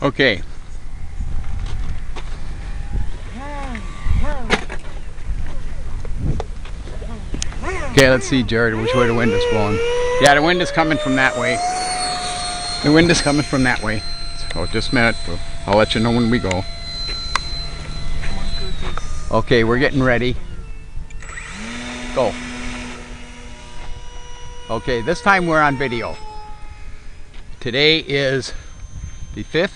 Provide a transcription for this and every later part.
Okay. Okay, let's see, Jared, which way the wind is blowing. Yeah, the wind is coming from that way. The wind is coming from that way. So just a minute. I'll let you know when we go. Okay, we're getting ready. Go. Okay, this time we're on video. Today is the 5th.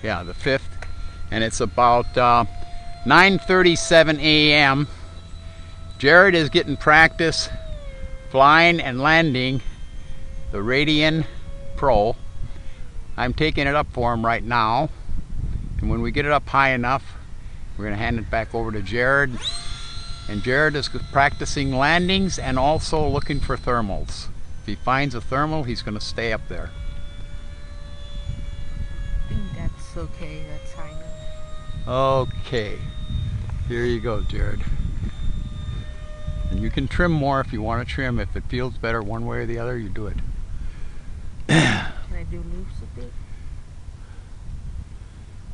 Yeah, the 5th. And it's about 9:37 a.m. Jared is getting practice flying and landing the Radian Pro. I'm taking it up for him right now. And when we get it up high enough, we're going to hand it back over to Jared. And Jared is practicing landings and also looking for thermals. If he finds a thermal, he's going to stay up there. I think that's okay. That's high enough. Okay. Here you go, Jared. And you can trim more if you want to trim. If it feels better one way or the other, you do it. Can I do loops a bit?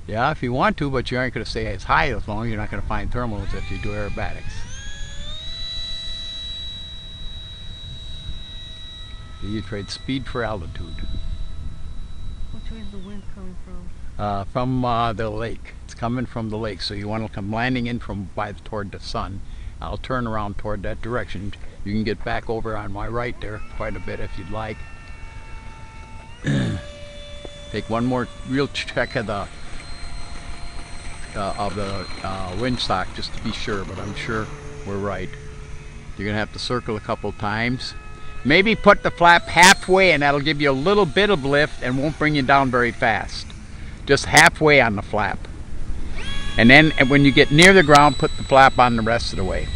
Yeah, if you want to, but you aren't going to stay as high as long. You're not going to find thermals if you do aerobatics. You trade speed for altitude. Which way is the wind coming from? From the lake. It's coming from the lake, so you want to come landing in from toward the sun. I'll turn around toward that direction. You can get back over on my right there quite a bit if you'd like. Take one more real check of the windsock just to be sure, but I'm sure we're right. You're gonna have to circle a couple times. Maybe put the flap halfway, and that'll give you a little bit of lift and won't bring you down very fast. Just halfway on the flap. And then when you get near the ground, put the flap on the rest of the way.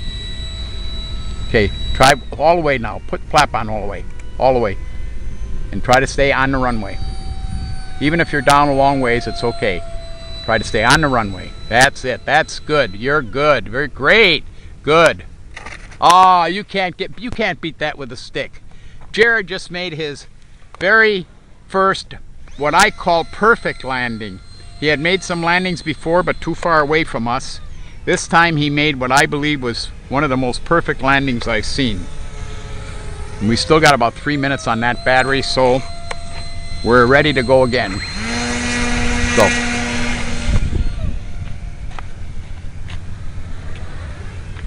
Okay, try all the way now. Put the flap on all the way. All the way. And try to stay on the runway. Even if you're down a long ways, it's okay. Try to stay on the runway. That's it. That's good. You're good. Very great. Good. Oh, you can't beat that with a stick. Jared just made his very first, what I call perfect landing. He had made some landings before, but too far away from us. This time he made what I believe was one of the most perfect landings I've seen. And we still got about 3 minutes on that battery, so we're ready to go again. Go.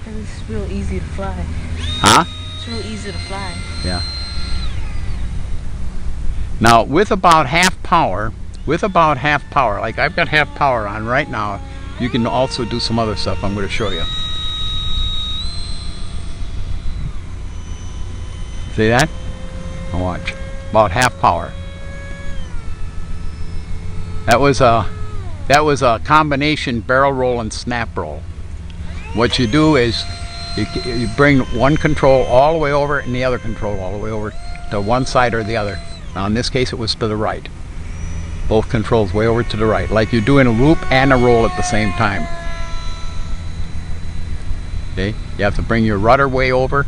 It's real easy to fly. Huh? It's real easy to fly. Yeah. Now with about half power, like I've got half power on right now, you can also do some other stuff I'm going to show you. See that? Now watch. About half power. That was a combination barrel roll and snap roll. What you do is you bring one control all the way over and the other control all the way over to one side or the other. Now in this case it was to the right. Both controls way over to the right, like you're doing a loop and a roll at the same time. Okay, you have to bring your rudder way over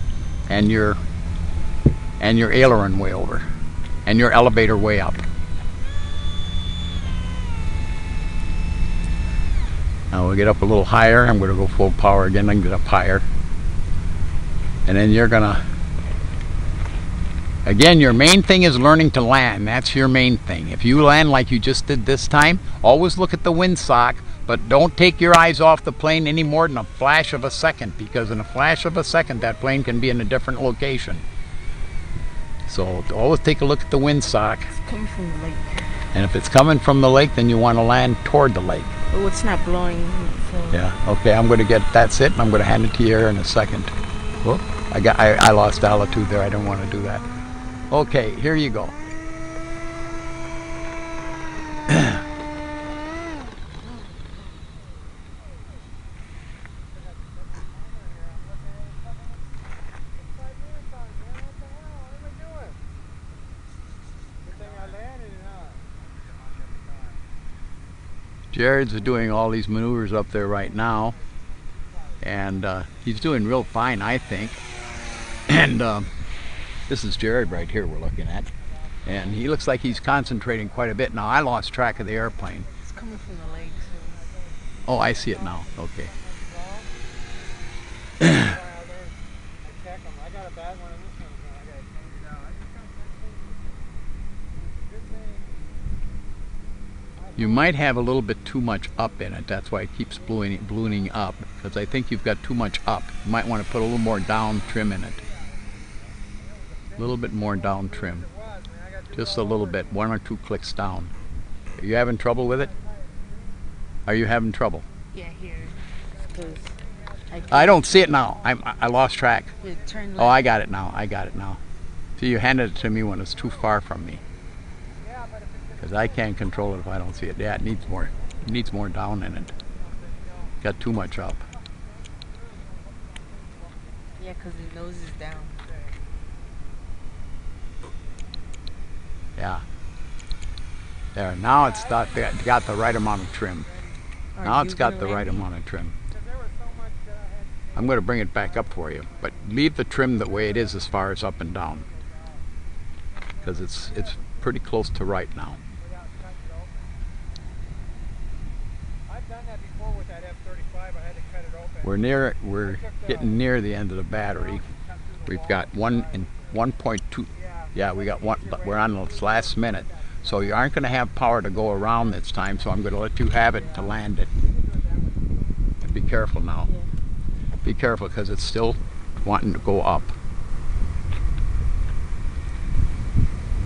and your aileron way over and your elevator way up. Now we'll get up a little higher. I'm going to go full power again and get up higher. And then you're gonna, again, your main thing is learning to land. That's your main thing. If you land like you just did this time, always look at the windsock, but don't take your eyes off the plane any more than a flash of a second, because in a flash of a second that plane can be in a different location. So always take a look at the windsock. It's coming from the lake. And if it's coming from the lake, then you want to land toward the lake. Oh, it's not blowing. So. Yeah, okay, I'm going to get, that's it, and I'm going to hand it to you here in a second. Whoop, I lost altitude there, I don't want to do that. Okay, here you go. Jared's doing all these maneuvers up there right now, and he's doing real fine, I think. And this is Jared right here we're looking at. And he looks like he's concentrating quite a bit. Now I lost track of the airplane. It's coming from the lake. Oh, I see it now. Okay. You might have a little bit too much up in it. That's why it keeps ballooning up. Because I think you've got too much up. You might want to put a little more down trim in it. A little bit more down trim. Just a little bit. 1 or 2 clicks down. Are you having trouble with it? Are you having trouble? Yeah, here. Because I don't see it now. I lost track. Turn Oh, I got it now. I got it now. See, you handed it to me when it's too far from me. Because I can't control it if I don't see it. Yeah, it needs more. It needs more down in it. Got too much up. Yeah, because his nose is down. Yeah. There. Now it's got the right amount of trim. Now it's got the right amount of trim. I'm going to bring it back up for you, but leave the trim the way it is as far as up and down, because it's pretty close to right now. I've done that before with that F-35. I had to cut it open. We're getting near the end of the battery. We've got 1.2. Yeah, we got one. We're on the last minute, so you aren't going to have power to go around this time. So I'm going to let you have it to land it. Be careful now. Yeah. Be careful, because it's still wanting to go up.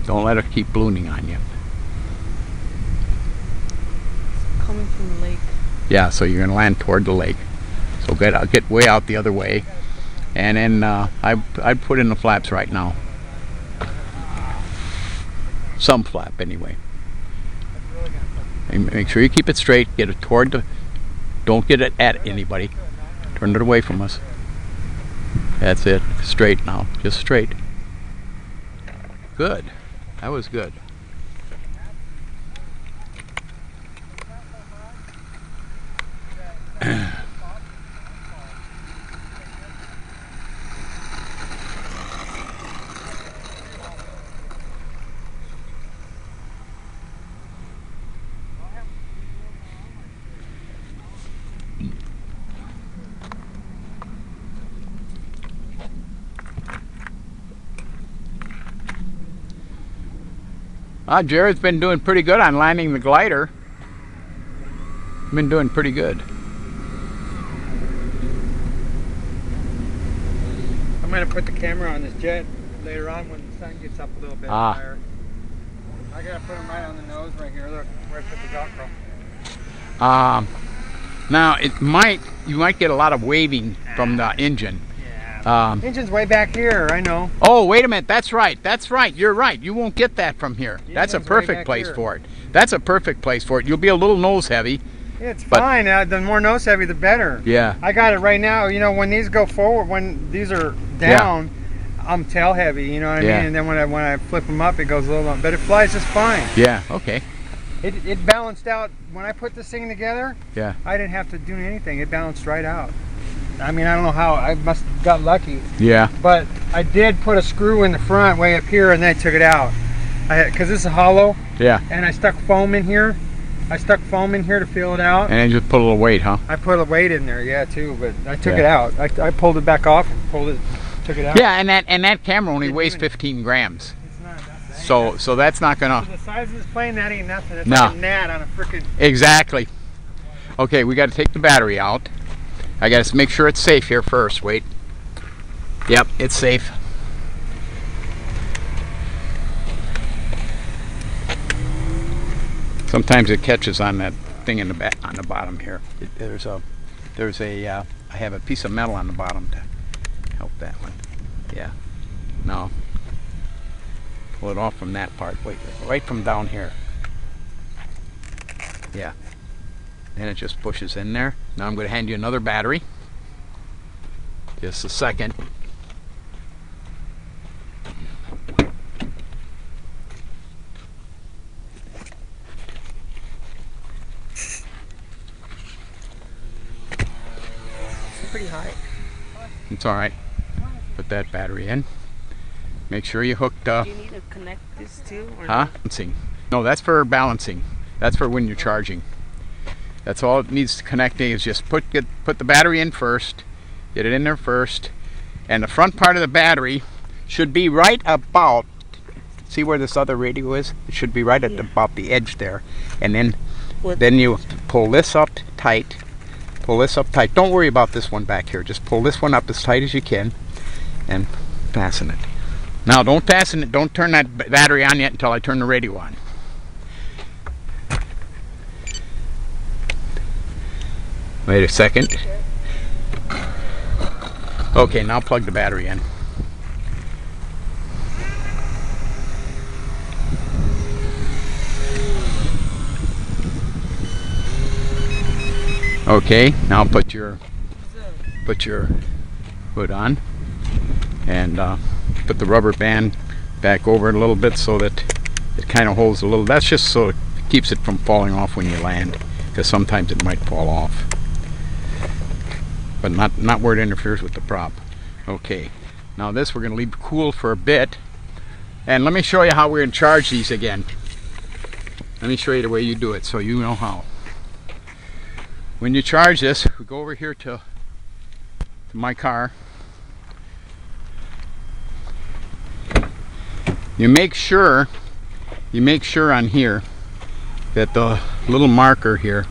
Don't let it keep ballooning on you. It's coming from the lake. Yeah, so you're going to land toward the lake. So get way out the other way. And then I'd put in the flaps right now. Some flap anyway. And make sure you keep it straight. Get it toward the... Don't get it at anybody. Turn it away from us. That's it. Straight now. Just straight. Good. That was good. Jared's been doing pretty good on landing the glider. Been doing pretty good. I'm going to put the camera on this jet later on when the sun gets up a little bit higher. I got to put them right on the nose right here. Look, where I put the GoPro. Now you might get a lot of waving from the engine. Engine's way back here, I know. Oh, wait a minute. That's right. That's right. You're right. You won't get that from here. That's a perfect place for it. That's a perfect place for it. You'll be a little nose heavy. Yeah, it's fine. The more nose heavy, the better. Yeah. I got it right now. You know, when these go forward, when these are down, I'm tail heavy. You know what I mean? And then when I flip them up, it goes a little on. But it flies just fine. Yeah. Okay. It balanced out when I put this thing together. Yeah. I didn't have to do anything. It balanced right out. I mean, I don't know how. I must have got lucky. Yeah. But I did put a screw in the front way up here, and then I took it out. Because this is hollow. Yeah. And I stuck foam in here. To feel it out. And then just put a little weight, huh? I put a weight in there, yeah, too. But I took it out. I pulled it back off and took it out. Yeah, and that camera only weighs 15 grams. It's not. So that's not gonna. For the size of this plane, that ain't nothing. It's No. like a gnat on a frickin'. Exactly. Okay, we got to take the battery out. I got to make sure it's safe here first. Wait. Yep, it's safe. Sometimes it catches on that thing in the on the bottom here. I have a piece of metal on the bottom to help that one. Yeah. No. Pull it off from that part. Wait, right from down here. Yeah. Then it just pushes in there. Now I'm going to hand you another battery. Just a second. It's pretty hot. It's alright. Put that battery in. Make sure you hooked. Do you need to connect this too? Or Huh? no? Balancing. No, that's for balancing. That's for when you're charging. That's all it needs to connecting is just put the battery in first. Get it in there first. And the front part of the battery should be right about, see where this other radio is? It should be right at about the edge there. And then you pull this up tight. Pull this up tight. Don't worry about this one back here. Just pull this one up as tight as you can and fasten it. Now don't fasten it. Don't turn that battery on yet until I turn the radio on. Wait a second. Okay, now plug the battery in. Okay, now put your hood on and put the rubber band back over it a little bit so that it kind of holds a little. That's just so it keeps it from falling off when you land, because sometimes it might fall off, but not where it interferes with the prop. Okay, now this we're going to leave cool for a bit, and let me show you how we're going to charge these again. Let me show you the way you do it so you know how. When you charge this, we go over here to my car. You make sure on here that the little marker here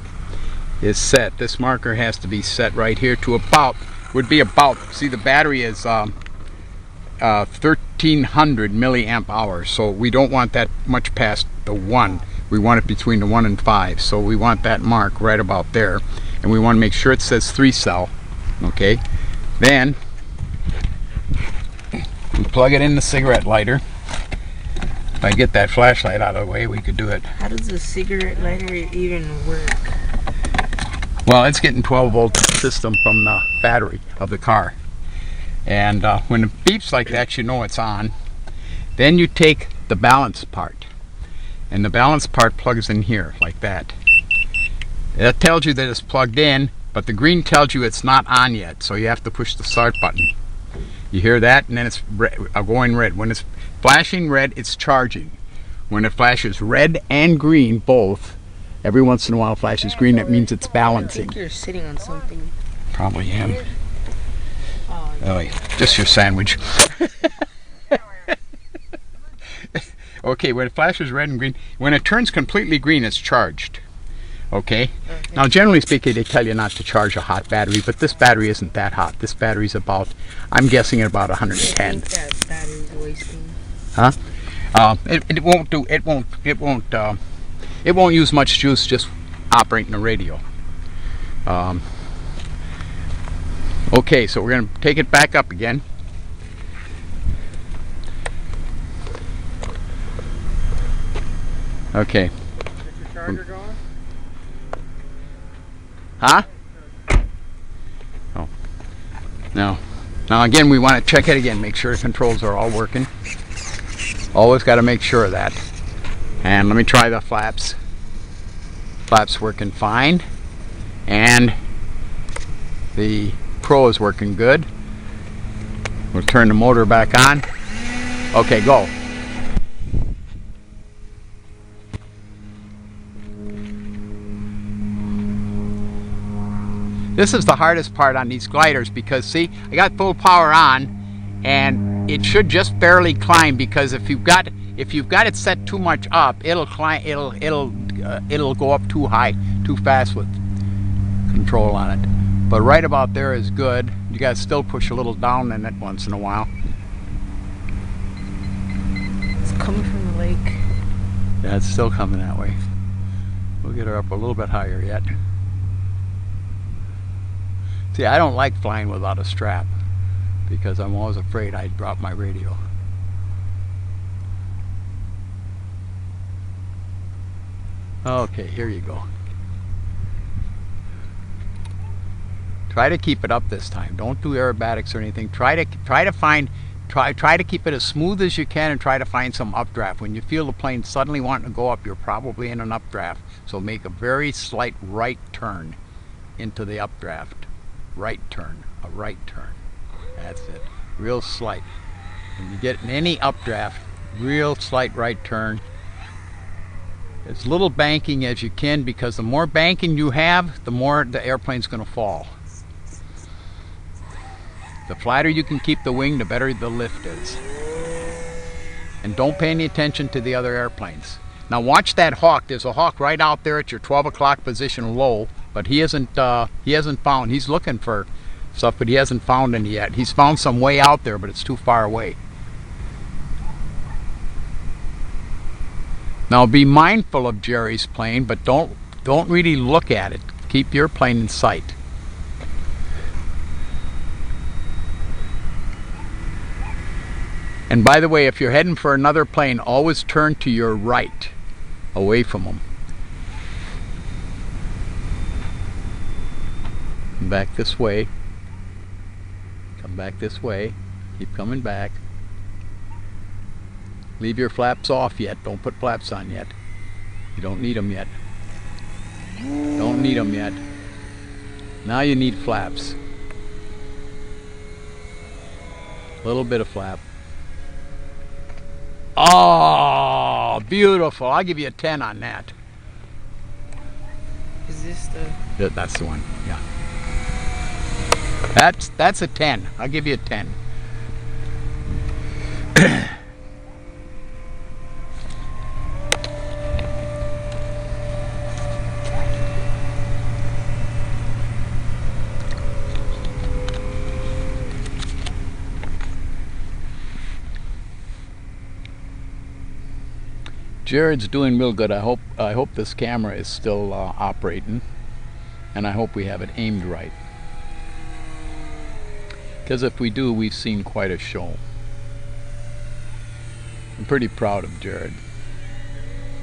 is set. This marker has to be set right here to about, see the battery is 1300 milliamp hours, so we don't want that much past the 1. We want it between the 1 and 5, so we want that mark right about there, and we want to make sure it says 3 cell. Okay, then we plug it in the cigarette lighter. If I get that flashlight out of the way, we could do it. How does the cigarette lighter even work? Well, it's getting 12-volt system from the battery of the car, and when it beeps like that, you know it's on. Then you take the balance part, and the balance part plugs in here like that. That tells you that it's plugged in, but the green tells you it's not on yet, so you have to push the start button. You hear that, and then it's going red. When it's flashing red, it's charging. When it flashes red and green both, every once in a while it flashes green, that means it's I balancing. think you're sitting on something. Probably am. Oh, just your sandwich. Okay, when it flashes red and green, when it turns completely green, it's charged. Okay? Now, generally speaking, they tell you not to charge a hot battery, but this battery isn't that hot. This battery's about, I'm guessing at about 110. I think that battery's wasting. Huh? It won't use much juice just operating the radio. Okay, so we're going to take it back up again. Okay. Is your charger going? Huh? Oh. No. Now again, we want to check it again, make sure the controls are all working. Always got to make sure of that. And let me try the flaps. Flaps working fine. And the Pro is working good. We'll turn the motor back on. Okay, go. This is the hardest part on these gliders because see, I got full power on and it should just barely climb, because if you've got it set too much up, it'll climb, it'll go up too high, too fast with control on it. But right about there is good. You gotta still push a little down in it once in a while. It's coming from the lake. Yeah, it's still coming that way. We'll get her up a little bit higher yet. See, I don't like flying without a strap because I'm always afraid I'd drop my radio. Okay, here you go. Try to keep it up this time. Don't do aerobatics or anything. Try to keep it as smooth as you can and try to find some updraft. When you feel the plane suddenly wanting to go up, you're probably in an updraft. So make a very slight right turn into the updraft. Right turn, a right turn. That's it. Real slight. When you get in any updraft, real slight right turn. As little banking as you can, because the more banking you have, the more the airplane's going to fall. The flatter you can keep the wing, the better the lift is. And don't pay any attention to the other airplanes. Now watch that hawk. There's a hawk right out there at your 12 o'clock position low, but he hasn't found. He's looking for stuff, but he hasn't found any yet. He's found some way out there, but it's too far away. Now be mindful of Jerry's plane, but don't really look at it. Keep your plane in sight. And by the way, if you're heading for another plane, always turn to your right, away from them. Come back this way. Come back this way. Keep coming back. Leave your flaps off yet. Don't put flaps on yet. You don't need them yet. Don't need them yet. Now you need flaps. A little bit of flap. Oh, beautiful. I'll give you a 10 on that. Is this the... Yeah, that's the one, yeah. That's a 10. I'll give you a 10. Jared's doing real good. I hope this camera is still operating, and I hope we have it aimed right. Because if we do, we've seen quite a show. I'm pretty proud of Jared.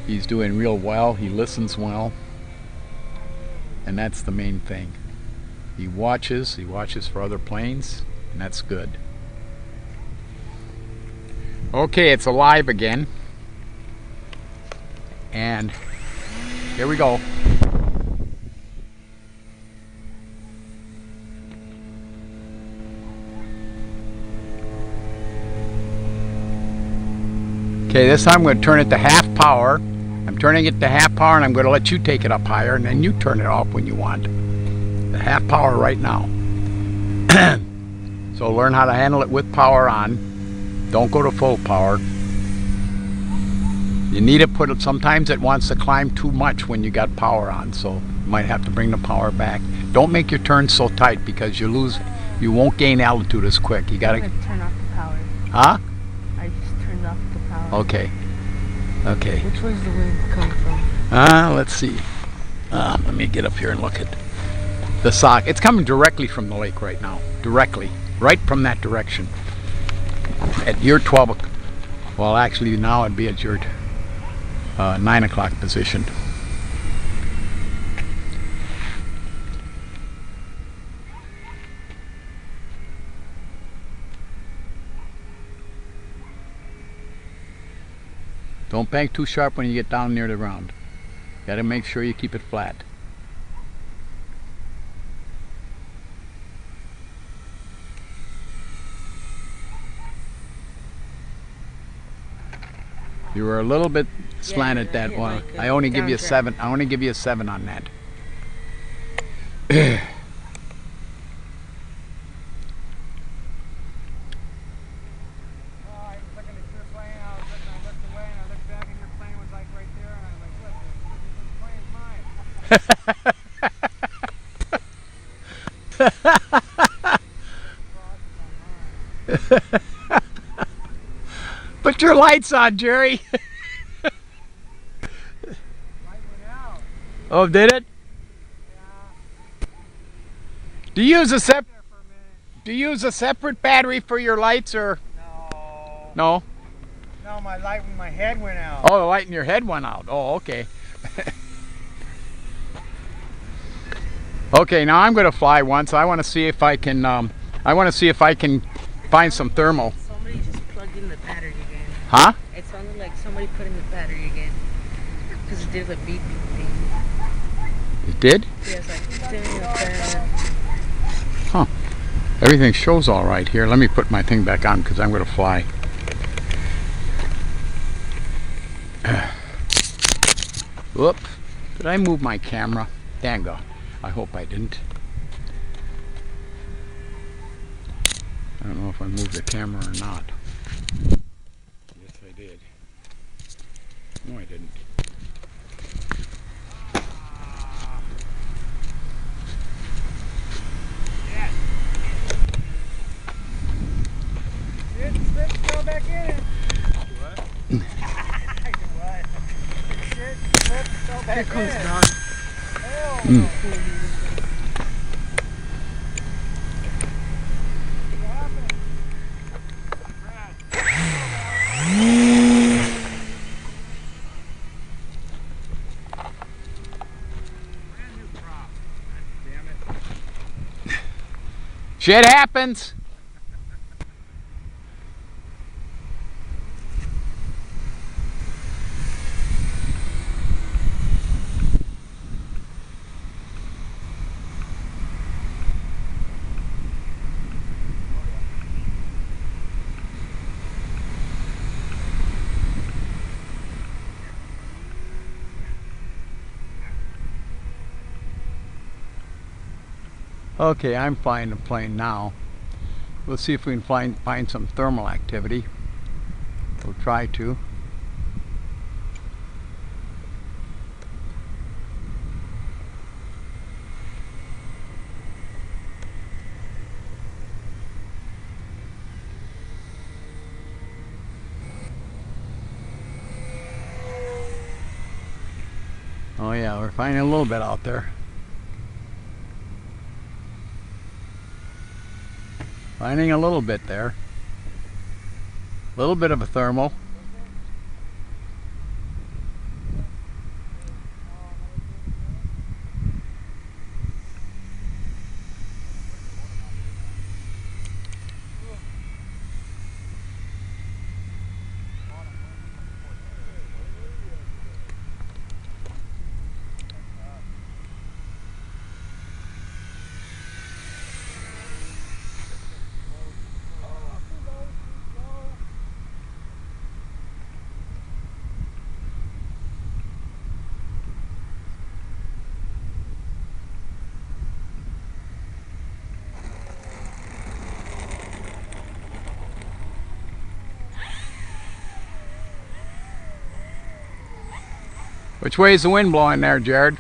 He's doing real well. He listens well, and that's the main thing. He watches for other planes, and that's good. Okay, it's alive again. And here we go. Okay, this time I'm going to turn it to half power. I'm turning it to half power, and I'm going to let you take it up higher, and then you turn it off when you want. The half power right now. So learn how to handle it with power on. Don't go to full power. You need to put it, sometimes it wants to climb too much when you got power on, so you might have to bring the power back. Don't make your turn so tight because you won't gain altitude as quick. You gotta turn off the power. Huh? I just turned off the power. Okay. Okay. Which way's the wind come from? Let's see. Let me get up here and look at the sock. It's coming directly from the lake right now. Directly. Right from that direction. At your 12 o'clock. Well, actually now it'd be at your 9 o'clock position. Don't bank too sharp when you get down near the ground. Got to make sure you keep it flat. You were a little bit slanted that one. Like I only give you a 7. I only give you a 7 on that. Oh, I was looking at your plane, I looked away and I looked back and your plane was like right there and I was like, look, this plane's mine. Put your lights on, Jerry. Light went out. Oh, did it? Yeah. Do you use a There for a minute. Do you use a separate battery for your lights, or No. no? No, my head went out. Oh, the light in your head went out. Oh, okay. Okay, now I'm going to fly once. I want to see if I can. I want to see if I can find some thermal. Somebody just plugged in the battery again. Huh? It sounded like somebody put in the battery again. Because it did the beep beep thing. It did? Yeah, it's like doing a fan. Huh. Everything shows all right here. Let me put my thing back on because I'm going to fly. Whoop. Did I move my camera? Dango. I hope I didn't. I don't know if I moved the camera or not. Yes, I did. No, I didn't. Go back in. What? What? Go back Here comes in. Don. Hell Mm. no. Shit happens. Okay, I'm flying the plane now. We'll see if we can find some thermal activity. We'll try to. Oh yeah, we're finding a little bit out there. Finding a little bit there. A little bit of a thermal. Which way is the wind blowing there, Jared?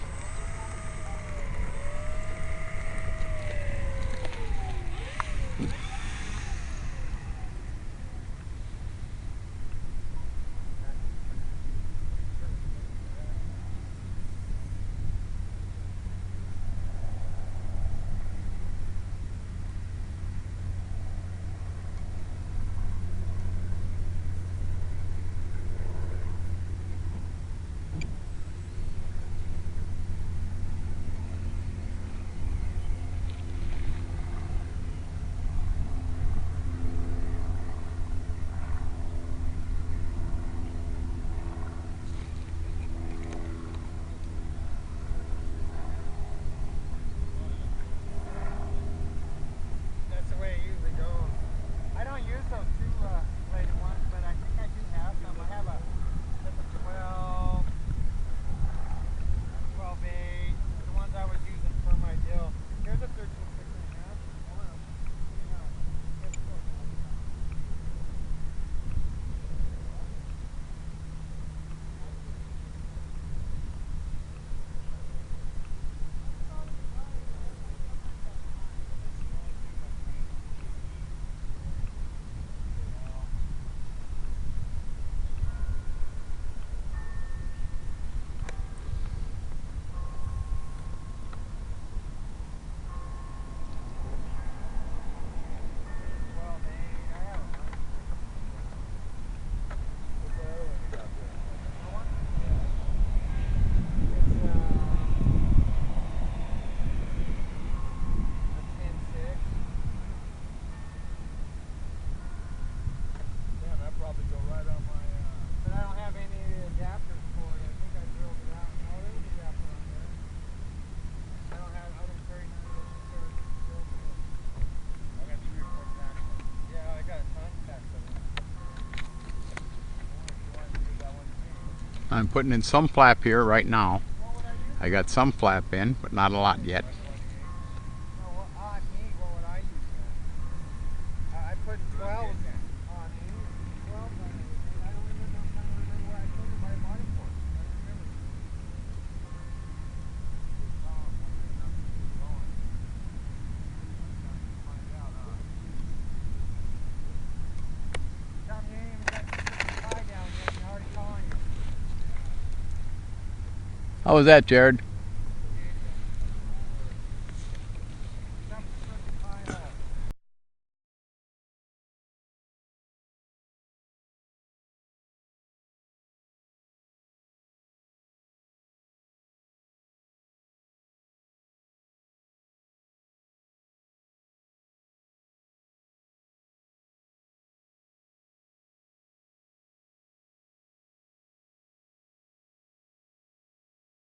I'm putting in some flap here right now. I got some flap in, but not a lot yet. I put 12 on E, 12 on E, and I don't remember where I put it, but I bought it for. I don't remember. Tom, you ain't even got the pie down yet, and you're already calling you. How was that, Jared?